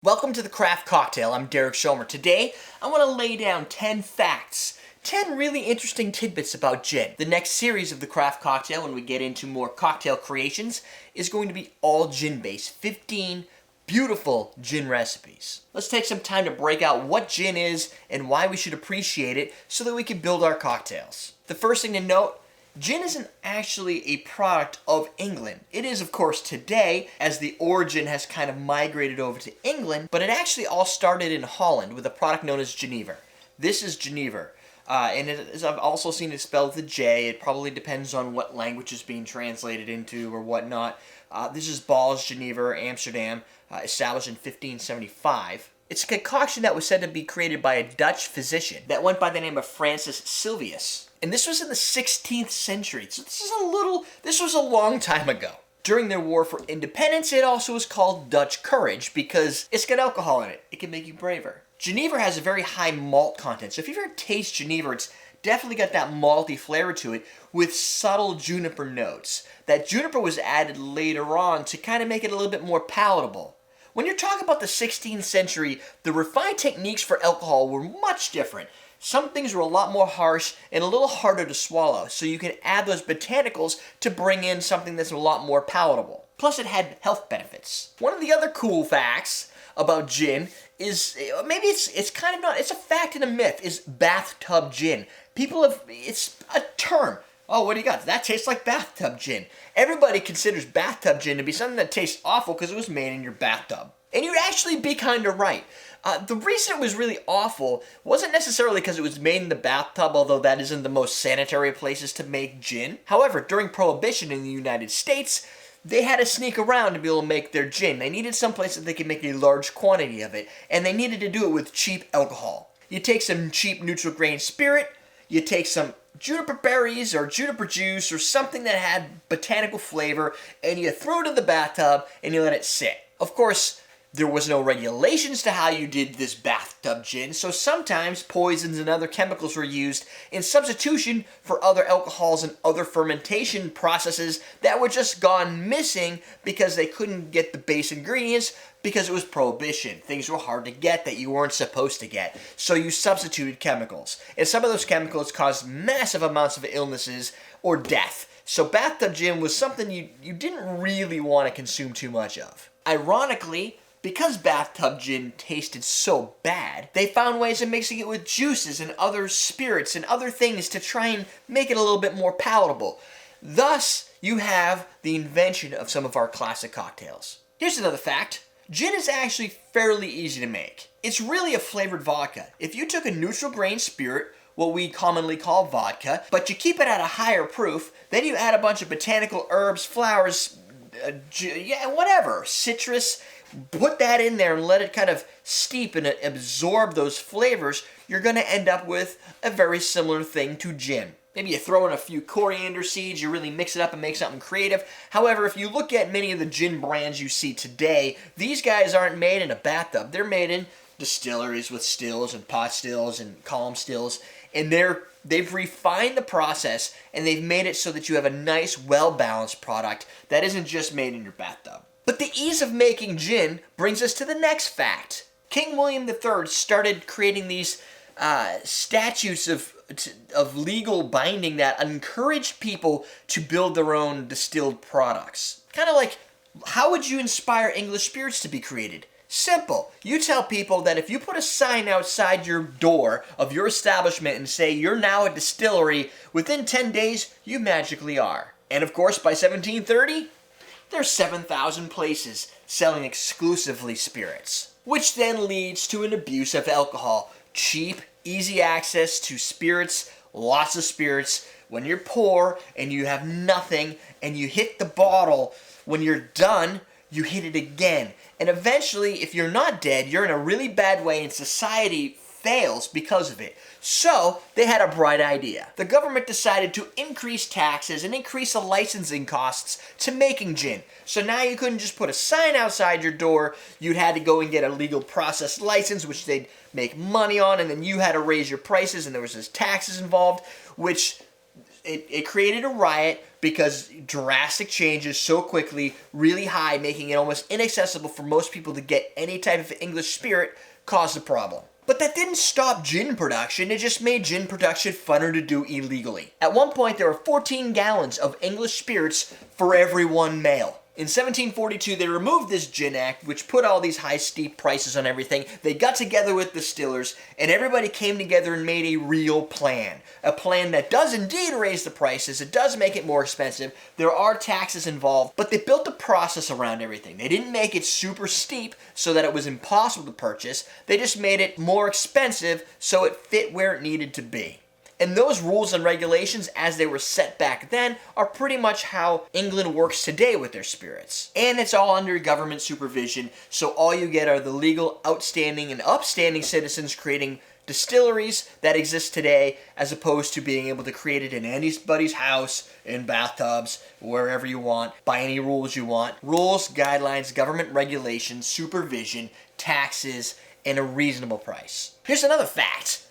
Welcome to the Craft Cocktail. I'm Derrick Schommer. Today, I want to lay down 10 facts, 10 really interesting tidbits about gin. The next series of the Craft Cocktail, when we get into more cocktail creations, is going to be all gin-based. 15 beautiful gin recipes. Let's take some time to break out what gin is and why we should appreciate it so that we can build our cocktails. The first thing to note, gin isn't actually a product of England. It is, of course, today, as the origin has kind of migrated over to England, but it actually all started in Holland with a product known as genevere. This is genevere, and I've also seen it spelled with a J. It probably depends on what language is being translated into or whatnot. This is Ball's Genevere, Amsterdam, established in 1575. It's a concoction that was said to be created by a Dutch physician that went by the name of Francis Sylvius. And this was in the 16th century, so this was a long time ago. During their war for independence, it also was called Dutch courage because it's got alcohol in it. It can make you braver. Genevere has a very high malt content, so if you've ever tasted Genevere, it's definitely got that malty flavor to it with subtle juniper notes. That juniper was added later on to kind of make it a little bit more palatable. When you're talking about the 16th century, the refined techniques for alcohol were much different. Some things were a lot more harsh and a little harder to swallow, so you can add those botanicals to bring in something that's a lot more palatable. Plus, it had health benefits. One of the other cool facts about gin is, maybe it's kind of not, it's a fact and a myth, is bathtub gin. It's a term. Oh, what do you got? That tastes like bathtub gin. Everybody considers bathtub gin to be something that tastes awful because it was made in your bathtub. And you'd actually be kind of right. The reason it was really awful wasn't necessarily because it was made in the bathtub, although that isn't the most sanitary places to make gin. However, during Prohibition in the United States, they had to sneak around to be able to make their gin. They needed some place that they could make a large quantity of it, and they needed to do it with cheap alcohol. You take some cheap neutral grain spirit, you take some juniper berries or juniper juice or something that had botanical flavor, and you throw it in the bathtub and you let it sit. Of course, there was no regulations to how you did this bathtub gin, so sometimes poisons and other chemicals were used in substitution for other alcohols and other fermentation processes that were just gone missing because they couldn't get the base ingredients because it was Prohibition. Things were hard to get that you weren't supposed to get, so you substituted chemicals. And some of those chemicals caused massive amounts of illnesses or death. So bathtub gin was something you didn't really want to consume too much of. Ironically, because bathtub gin tasted so bad, they found ways of mixing it with juices and other spirits and other things to try and make it a little bit more palatable. Thus, you have the invention of some of our classic cocktails. Here's another fact. Gin is actually fairly easy to make. It's really a flavored vodka. If you took a neutral grain spirit, what we commonly call vodka, but you keep it at a higher proof, then you add a bunch of botanical herbs, flowers, whatever, citrus, put that in there and let it kind of steep and absorb those flavors, you're going to end up with a very similar thing to gin. Maybe you throw in a few coriander seeds, you really mix it up and make something creative. However, if you look at many of the gin brands you see today, these guys aren't made in a bathtub. They're made in distilleries with stills and pot stills and column stills, and they've refined the process and they've made it so that you have a nice, well-balanced product that isn't just made in your bathtub. But the ease of making gin brings us to the next fact. King William III started creating these statutes of legal binding that encouraged people to build their own distilled products. Kind of like, how would you inspire English spirits to be created? Simple. You tell people that if you put a sign outside your door of your establishment and say you're now a distillery, within 10 days, you magically are. And of course, by 1730, there's 7,000 places selling exclusively spirits, which then leads to an abuse of alcohol. Cheap, easy access to spirits, lots of spirits. When you're poor and you have nothing and you hit the bottle, when you're done, you hit it again. And eventually, if you're not dead, you're in a really bad way and society fails because of it. So, they had a bright idea. The government decided to increase taxes and increase the licensing costs to making gin. So now you couldn't just put a sign outside your door, you'd had to go and get a legal process license, which they'd make money on, and then you had to raise your prices, and there was this taxes involved, which It created a riot because drastic changes so quickly, really high, making it almost inaccessible for most people to get any type of English spirit, caused a problem. But that didn't stop gin production, it just made gin production funner to do illegally. At one point, there were 14 gallons of English spirits for every one male. In 1742, they removed this Gin Act, which put all these high, steep prices on everything. They got together with distillers, and everybody came together and made a real plan. A plan that does indeed raise the prices. It does make it more expensive. There are taxes involved, but they built a process around everything. They didn't make it super steep so that it was impossible to purchase. They just made it more expensive so it fit where it needed to be. And those rules and regulations, as they were set back then, are pretty much how England works today with their spirits. And it's all under government supervision, so all you get are the legal, outstanding, and upstanding citizens creating distilleries that exist today, as opposed to being able to create it in anybody's house, in bathtubs, wherever you want, by any rules you want. Rules, guidelines, government regulations, supervision, taxes, and a reasonable price. Here's another fact.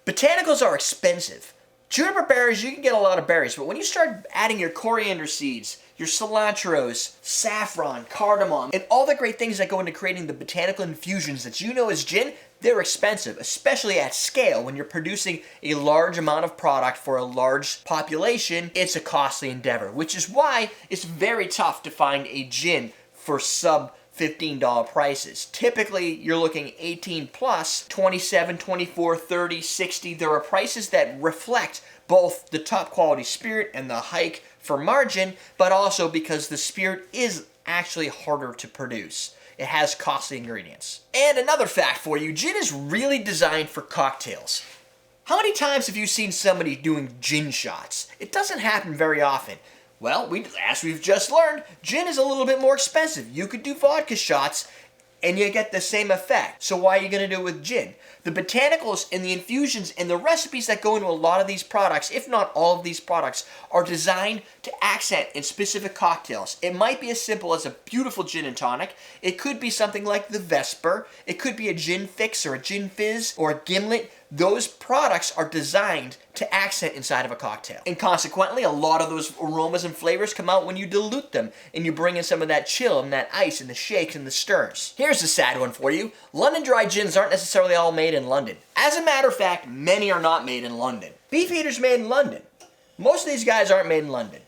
Botanicals are expensive. Juniper berries, you can get a lot of berries, but when you start adding your coriander seeds, your cilantros, saffron, cardamom, and all the great things that go into creating the botanical infusions that you know as gin, they're expensive, especially at scale. When you're producing a large amount of product for a large population, it's a costly endeavor, which is why it's very tough to find a gin for sub $15 prices. Typically, you're looking 18 plus, 27, 24, 30, 60. There are prices that reflect both the top quality spirit and the hike for margin, but also because the spirit is actually harder to produce. It has costly ingredients. And another fact for you, gin is really designed for cocktails. How many times have you seen somebody doing gin shots? It doesn't happen very often. Well, as we've just learned, gin is a little bit more expensive. You could do vodka shots and you get the same effect. So why are you going to do it with gin? The botanicals and the infusions and the recipes that go into a lot of these products, if not all of these products, are designed to accent in specific cocktails. It might be as simple as a beautiful gin and tonic. It could be something like the Vesper. It could be a gin fix or a gin fizz or a gimlet. Those products are designed to accent inside of a cocktail. And consequently, a lot of those aromas and flavors come out when you dilute them and you bring in some of that chill and that ice and the shakes and the stirs. Here's a sad one for you. London dry gins aren't necessarily all made in London. As a matter of fact, many are not made in London. Beefeater's made in London. Most of these guys aren't made in London.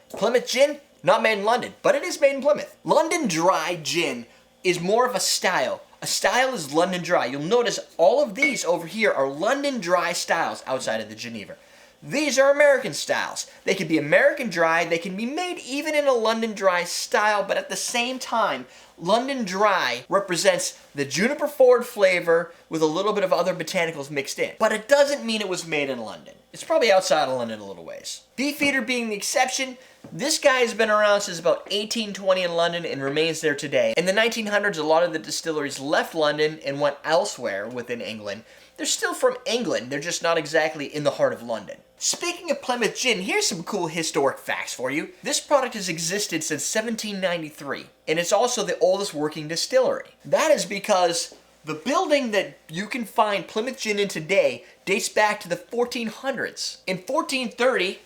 Plymouth gin, not made in London, but it is made in Plymouth. London dry gin is more of a style. A style is London dry. You'll notice all of these over here are London dry styles outside of the genevere. These are American styles. They can be American dry, they can be made even in a London dry style, but at the same time, London dry represents the juniper forward flavor with a little bit of other botanicals mixed in. But it doesn't mean it was made in London. It's probably outside of London a little ways. Beefeater being the exception, this guy has been around since about 1820 in London and remains there today. In the 1900s, a lot of the distilleries left London and went elsewhere within England. They're still from England, they're just not exactly in the heart of London. Speaking of Plymouth gin, here's some cool historic facts for you. This product has existed since 1793, and it's also the oldest working distillery. That is because the building that you can find Plymouth gin in today dates back to the 1400s. In 1430,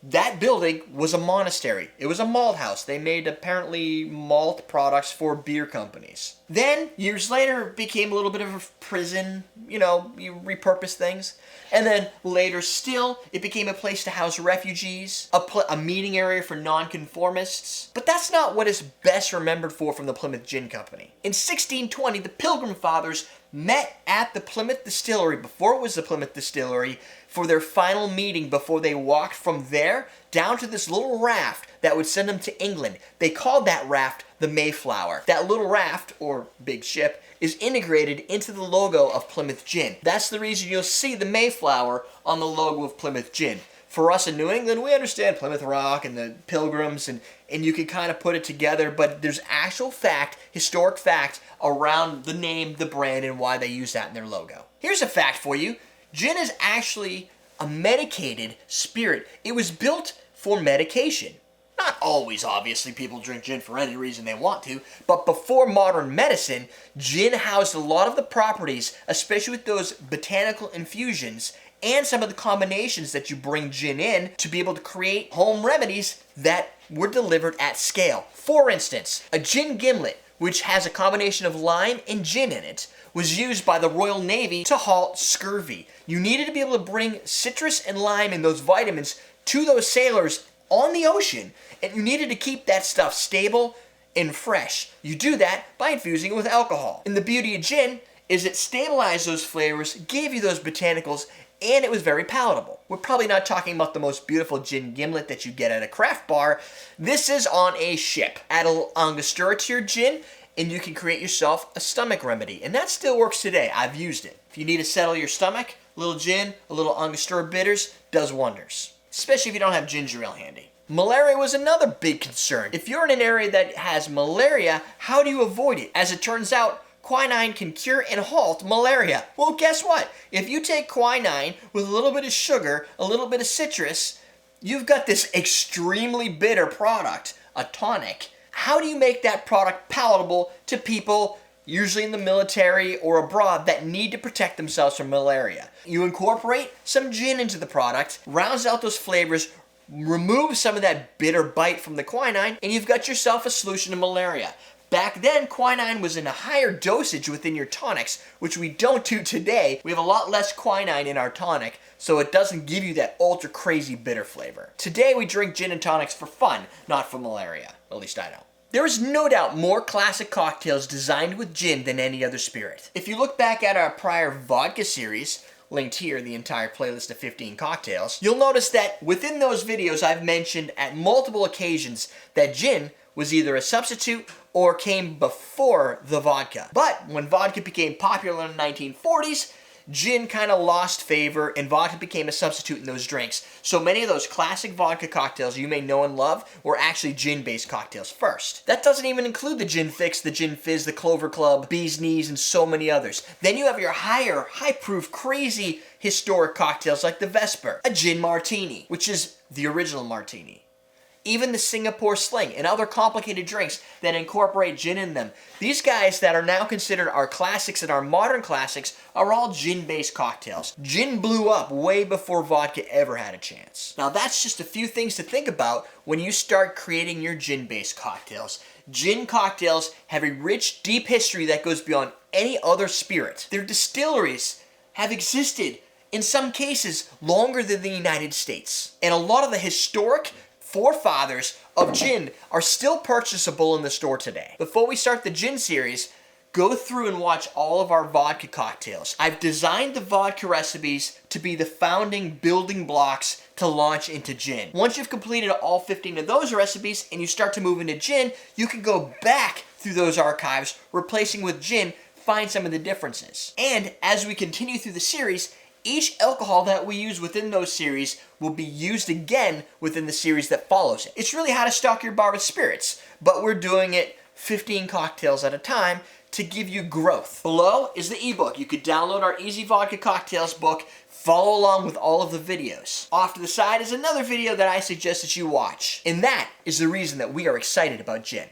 that building was a monastery. It was a malt house. They made apparently malt products for beer companies. Then, years later, it became a little bit of a prison. You know, you repurpose things. And then later still, it became a place to house refugees, a meeting area for nonconformists. But that's not what it's best remembered for from the Plymouth Gin Company. In 1620, the Pilgrim Fathers met at the Plymouth Distillery, before it was the Plymouth Distillery, for their final meeting before they walked from there down to this little raft that would send them to England. They called that raft the Mayflower. That little raft, or big ship, is integrated into the logo of Plymouth Gin. That's the reason you'll see the Mayflower on the logo of Plymouth Gin. For us in New England, we understand Plymouth Rock and the Pilgrims, and you can kind of put it together, but there's actual fact, historic fact, around the name, the brand, and why they use that in their logo. Here's a fact for you. Gin is actually a medicated spirit. It was built for medication. Not always, obviously, people drink gin for any reason they want to, but before modern medicine, gin housed a lot of the properties, especially with those botanical infusions, and some of the combinations that you bring gin in to be able to create home remedies that were delivered at scale. For instance, a gin gimlet, which has a combination of lime and gin in it, was used by the Royal Navy to halt scurvy. You needed to be able to bring citrus and lime and those vitamins to those sailors on the ocean, and you needed to keep that stuff stable and fresh. You do that by infusing it with alcohol. And the beauty of gin is it stabilized those flavors, gave you those botanicals, and it was very palatable. We're probably not talking about the most beautiful gin gimlet that you get at a craft bar. This is on a ship. Add a little Angostura to your gin, and you can create yourself a stomach remedy. And that still works today. I've used it. If you need to settle your stomach, a little gin, a little Angostura bitters does wonders. Especially if you don't have ginger ale handy. Malaria was another big concern. If you're in an area that has malaria, how do you avoid it? As it turns out, quinine can cure and halt malaria. Well, guess what? If you take quinine with a little bit of sugar, a little bit of citrus, you've got this extremely bitter product, a tonic. How do you make that product palatable to people, usually in the military or abroad, that need to protect themselves from malaria? You incorporate some gin into the product, rounds out those flavors, remove some of that bitter bite from the quinine, and you've got yourself a solution to malaria. Back then, quinine was in a higher dosage within your tonics, which we don't do today. We have a lot less quinine in our tonic, so it doesn't give you that ultra crazy bitter flavor. Today, we drink gin and tonics for fun, not for malaria. At least I don't. There is no doubt more classic cocktails designed with gin than any other spirit. If you look back at our prior vodka series, linked here, the entire playlist of 15 cocktails, you'll notice that within those videos I've mentioned at multiple occasions that gin was either a substitute or came before the vodka. But when vodka became popular in the 1940s, gin kind of lost favor and vodka became a substitute in those drinks. So many of those classic vodka cocktails you may know and love were actually gin-based cocktails first. That doesn't even include the Gin Fix, the Gin Fizz, the Clover Club, Bee's Knees, and so many others. Then you have your higher, high-proof, crazy historic cocktails like the Vesper, a gin martini, which is the original martini. Even the Singapore Sling and other complicated drinks that incorporate gin in them. These guys that are now considered our classics and our modern classics are all gin-based cocktails. Gin blew up way before vodka ever had a chance. Now that's just a few things to think about when you start creating your gin-based cocktails. Gin cocktails have a rich, deep history that goes beyond any other spirit. Their distilleries have existed, in some cases, longer than the United States. And a lot of the historic forefathers of gin are still purchasable in the store today. Before we start the gin series, go through and watch all of our vodka cocktails. I've designed the vodka recipes to be the founding building blocks to launch into gin. Once you've completed all 15 of those recipes and you start to move into gin, you can go back through those archives, replacing with gin, find some of the differences. And as we continue through the series, each alcohol that we use within those series will be used again within the series that follows it. It's really how to stock your bar with spirits, but we're doing it 15 cocktails at a time to give you growth. Below is the ebook. You could download our Easy Vodka Cocktails book, follow along with all of the videos. Off to the side is another video that I suggest that you watch, and that is the reason that we are excited about gin.